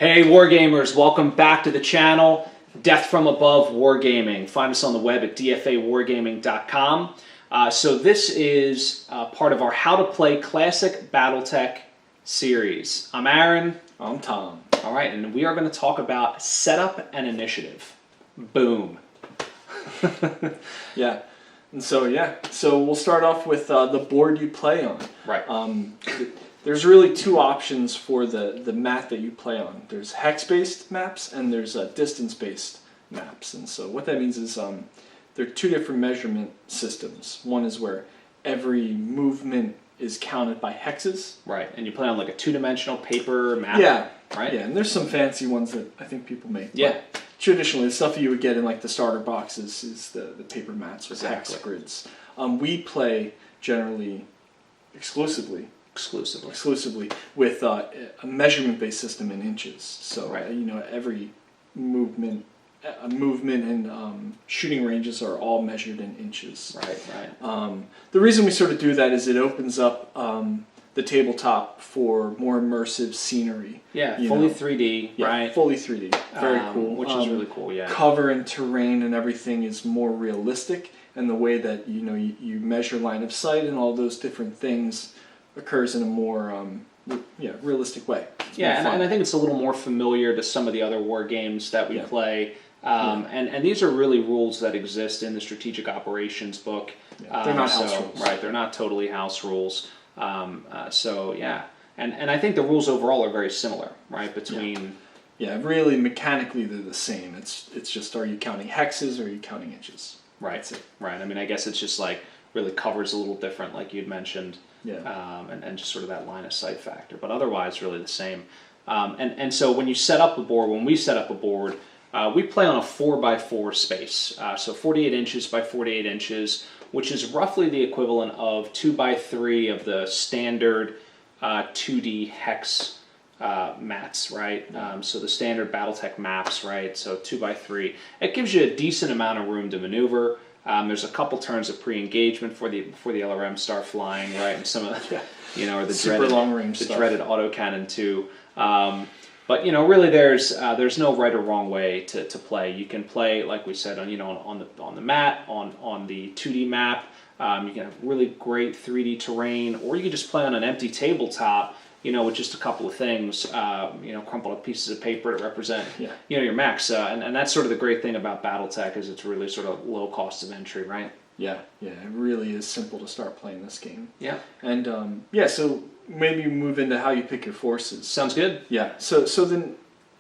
Hey Wargamers, welcome back to the channel, Death from Above Wargaming. Find us on the web at DFAWargaming.com. So this is part of our How to Play Classic BattleTech series. I'm Aaron. I'm Tom. All right, and we are going to talk about setup and initiative. Boom. Yeah. And so we'll start off with the board you play on. Right. There's really two options for the map that you play on. There's Hex Based Maps and there's Distance Based Maps. And so what that means is there are two different measurement systems. One is where every movement is counted by hexes. Right, and you play on like a two-dimensional paper map. Yeah. Right? Yeah, and there's some fancy ones that I think people make. Yeah. Traditionally, the stuff that you would get in like the starter boxes is the paper mats with hex grids. We play generally exclusively with a measurement-based system in inches. So right. Every movement and shooting ranges are all measured in inches. Right. The reason we sort of do that is it opens up the tabletop for more immersive scenery. Yeah, fully 3D, right? Fully 3D. Very cool. Which is really cool, yeah. Cover and terrain and everything is more realistic, and the way that you measure line of sight and all those different things occurs in a more realistic way. It's and I think it's a little more familiar to some of the other war games that we play. And these are really rules that exist in the Strategic Operations book. They're not house rules. Right, they're not totally house rules. And I think the rules overall are very similar, right? Between really mechanically they're the same. It's just, are you counting hexes or are you counting inches? Right. That's it. Right. I mean, I guess it's just like really covers a little different, like you'd mentioned. Yeah. And just sort of that line of sight factor, but otherwise really the same. And so when you set up a board, when we set up a board, we play on a 4x4 space, so 48 inches by 48 inches, which is roughly the equivalent of 2x3 of the standard 2D hex mats, right? So the standard BattleTech maps, right? So 2x3. It gives you a decent amount of room to maneuver. There's a couple turns of pre-engagement before the LRM start flying, right? And some of or the super long range the dreaded autocannon too. But really, there's no right or wrong way to play. You can play, like we said, on the mat, on the 2D map. You can have really great 3D terrain, or you can just play on an empty tabletop, with just a couple of things, crumpled up pieces of paper to represent, your mechs. And that's sort of the great thing about BattleTech is it's really sort of low cost of entry, right? Yeah, it really is simple to start playing this game. Yeah. And so maybe move into how you pick your forces. Sounds good. Yeah. So then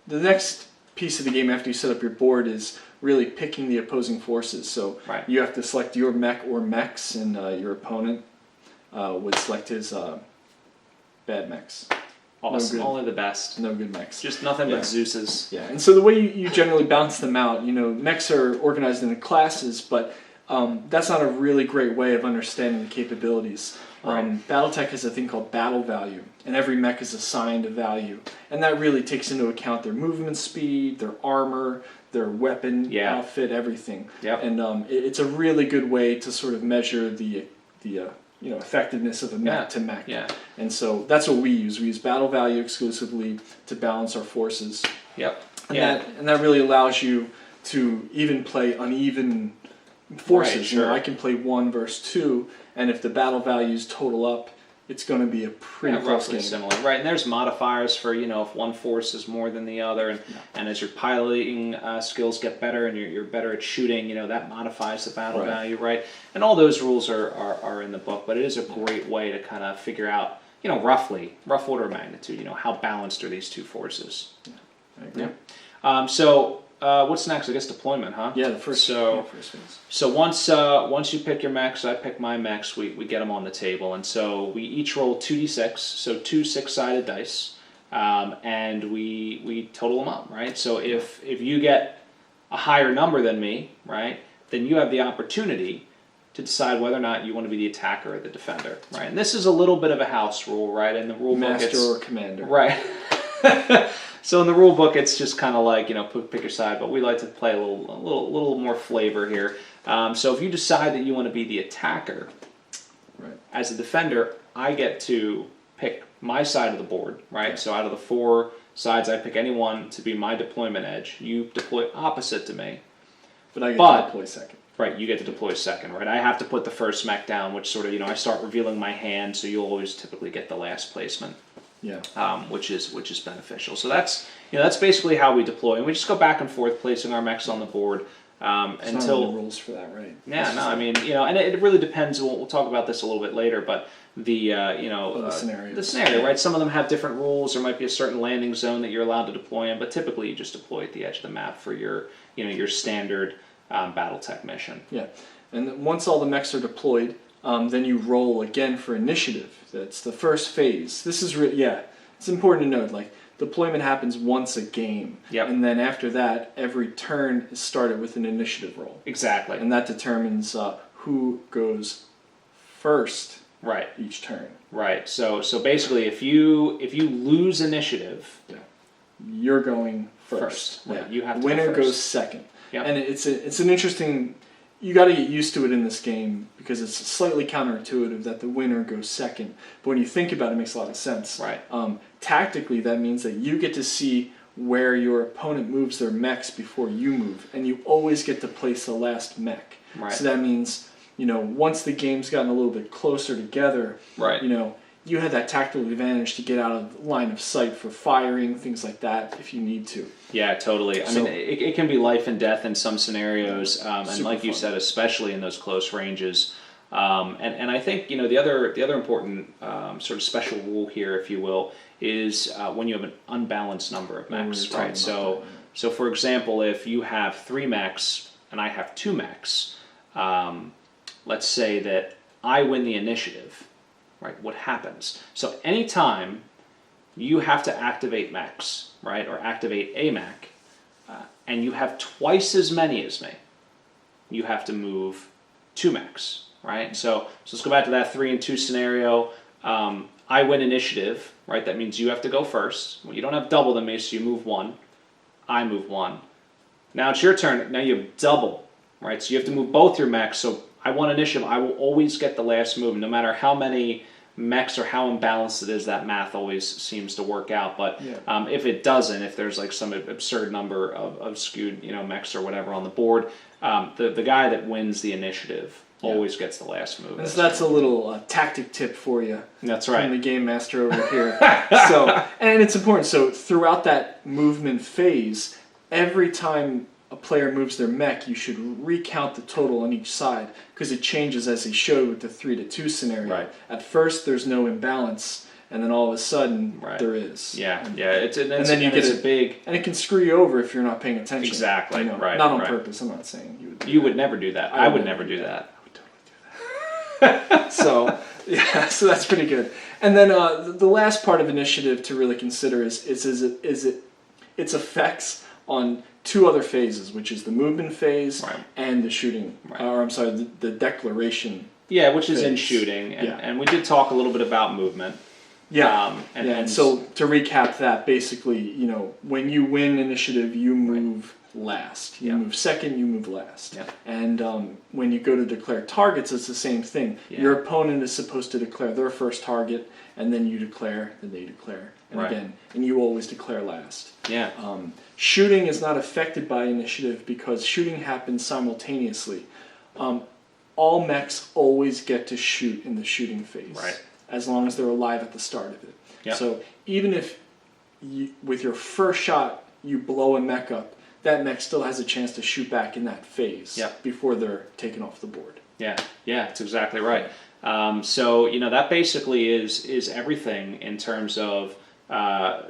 the next piece of the game after you set up your board is really picking the opposing forces. So you have to select your mech or mechs, and your opponent would select his bad mechs. Awesome. No only the best. No good mechs. Just nothing but Zeus's. Yeah. And so the way you generally balance them out, mechs are organized into classes, but that's not a really great way of understanding the capabilities. BattleTech has a thing called battle value, and every mech is assigned a value, and that really takes into account their movement speed, their armor, their weapon outfit, everything. Yep. And it's a really good way to sort of measure the effectiveness of a mech to mech. Yeah. And so that's what we use. We use battle value exclusively to balance our forces. Yep. And that really allows you to even play uneven forces. Right, sure. I can play 1 versus 2, and if the battle values total up, it's going to be a pretty close game. Similar, right? And there's modifiers for if one force is more than the other, and as your piloting skills get better and you're better at shooting, that modifies the battle value, right? And all those rules are in the book, but it is a great way to kind of figure out, rough order of magnitude, how balanced are these two forces? Yeah, I agree. Yeah. So what's next? I guess deployment, huh? Yeah, the first phase. So once you pick your mechs, I pick my mechs, we get them on the table, and so we each roll 2d6, so 2 6-sided dice, and we total them up, right? So if you get a higher number than me, right, then you have the opportunity to decide whether or not you want to be the attacker or the defender, right? And this is a little bit of a house rule, right? And the rule book, Master or commander, right? So in the rule book, it's just kind of like, pick your side, but we like to play a little more flavor here. So if you decide that you want to be the attacker, as a defender, I get to pick my side of the board, right? So out of the 4 decides I pick any one to be my deployment edge, you deploy opposite to me. But I get to deploy second. Right, you get to deploy second, right? I have to put the first mech down, which sort of, I start revealing my hand, so you'll always typically get the last placement. Yeah. Which is beneficial. So that's that's basically how we deploy, and we just go back and forth placing our mechs on the board until the rules for that, right? Yeah, no, I mean and it really depends. We'll talk about this a little bit later, but the the scenario, right? Some of them have different rules. There might be a certain landing zone that you're allowed to deploy in, but typically you just deploy at the edge of the map for your your standard BattleTech mission. Yeah, and once all the mechs are deployed, then you roll again for initiative. That's the first phase. This is it's important to note, like, deployment happens once a game. Yep. And then after that, every turn is started with an initiative roll. Exactly. And that determines who goes first. Right. Each turn. Right. So basically, if you lose initiative, you're going first. Right. Yeah. You have to Winner go first. goes second. Yep. And it's an interesting. You got to get used to it in this game because it's slightly counterintuitive that the winner goes second. But when you think about it, it makes a lot of sense. Right. Tactically, that means that you get to see where your opponent moves their mechs before you move, and you always get to place the last mech. Right. So that means, once the game's gotten a little bit closer together, right. You had that tactical advantage to get out of line of sight for firing, things like that, if you need to. Yeah, totally. I mean, it can be life and death in some scenarios, and like you said, especially in those close ranges. And I think the other important sort of special rule here, if you will, is when you have an unbalanced number of mechs, right? So for example, if you have 3 mechs and I have 2 mechs, let's say that I win the initiative. Right, what happens? So anytime you have to activate mechs, right, or activate a mech, and you have twice as many as me, you have to move 2 mechs, right? So let's go back to that 3 and 2 scenario. I win initiative, right? That means you have to go first. Well, you don't have double than me, so you move 1. I move 1. Now it's your turn. Now you have double, right? So you have to move both your mechs. So I won initiative. I will always get the last move, no matter how many mechs or how imbalanced it is. That math always seems to work out. But if it doesn't, if there's like some absurd number of skewed mechs or whatever on the board, the guy that wins the initiative always gets the last move. And so that's a little tactic tip for you. That's right. From the game master over here. And it's important. So throughout that movement phase, every time a player moves their mech, you should recount the total on each side because it changes, as he showed with the 3-2 scenario. Right. At first, there's no imbalance, and then all of a sudden, there is. Yeah, and then you get a big, and it can screw you over if you're not paying attention. Exactly. Right. Not on purpose. I'm not saying you would. You would never do that. I would never do that. I would totally do that. So that's pretty good. And then the last part of initiative to really consider is its effects on 2 other phases, which is the movement phase and the shooting, or I'm sorry, the declaration. Yeah, which is phase. in shooting, and we did talk a little bit about movement. Yeah, and so to recap that, basically, when you win initiative, you move last. You move second, you move last. Yeah. And when you go to declare targets, it's the same thing. Yeah. Your opponent is supposed to declare their first target, and then you declare, then they declare, and again, and you always declare last. Yeah. Shooting is not affected by initiative because shooting happens simultaneously. All mechs always get to shoot in the shooting phase, as long as they're alive at the start of it. Yep. So even if with your first shot you blow a mech up, that mech still has a chance to shoot back in that phase before they're taken off the board. Yeah, that's exactly right. So that basically is everything in terms of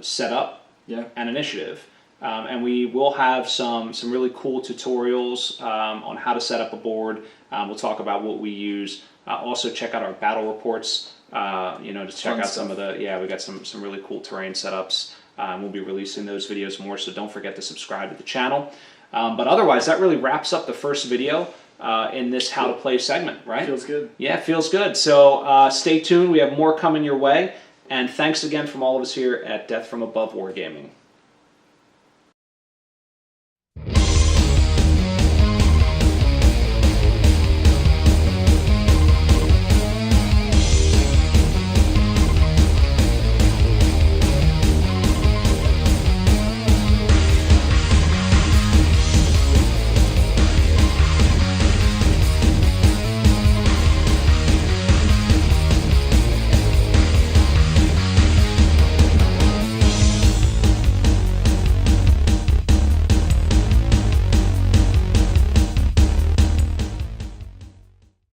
setup and initiative. And we will have some really cool tutorials on how to set up a board. We'll talk about what we use. Also check out our battle reports. To check out some of the we got some really cool terrain setups. We'll be releasing those videos more, so don't forget to subscribe to the channel. But otherwise, that really wraps up the first video in this How to Play segment, right? Feels good. Yeah, feels good. So stay tuned. We have more coming your way. And thanks again from all of us here at Death from Above Wargaming.